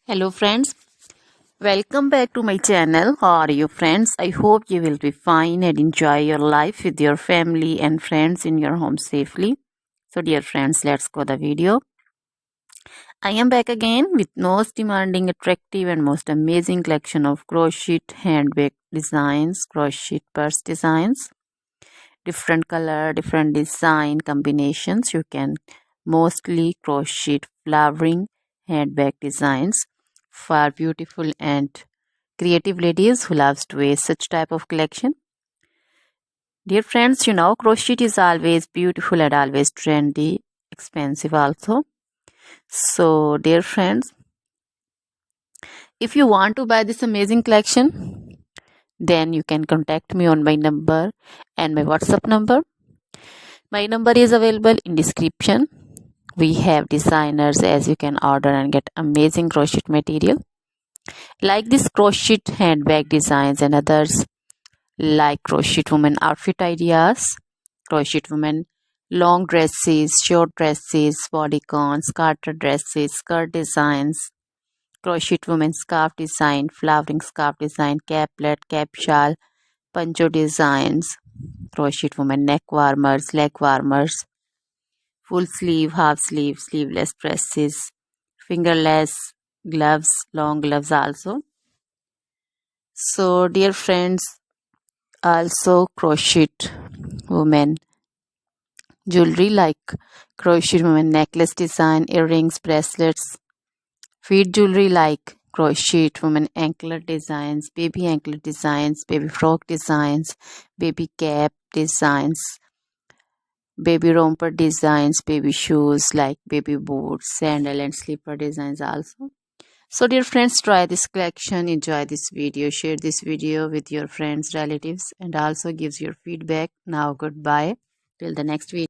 Hello friends, welcome back to my channel. How are you friends? I hope you will be fine and enjoy your life with your family and friends in your home safely. So dear friends, let's go the video. I am back again with most demanding, attractive and most amazing collection of crochet handbag designs, crochet purse designs, different color, different design combinations. You can mostly crochet flowering handbag designs for beautiful and creative ladies who loves to wear such type of collection. Dear friends, you know crochet is always beautiful and always trendy, expensive also. So dear friends, if you want to buy this amazing collection, then you can contact me on my number and my WhatsApp number. My number is available in description. We have designers as you can order and get amazing crochet material like this crochet handbag designs and others like crochet woman outfit ideas, crochet woman long dresses, short dresses, bodycons, garter dresses, skirt designs, crochet woman scarf design, flowering scarf design, caplet, cap shawl, poncho designs, crochet woman neck warmers, leg warmers, full sleeve, half sleeve, sleeveless dresses, fingerless gloves, long gloves also. So dear friends, also crochet women jewelry like crochet women necklace design, earrings, bracelets, feet jewelry like crochet women anklet designs, baby frock designs, baby cap designs, baby romper designs, baby shoes like baby boots, sandal and slipper designs also. So dear friends, try this collection, enjoy this video, share this video with your friends, relatives and also gives your feedback. Now goodbye till the next video.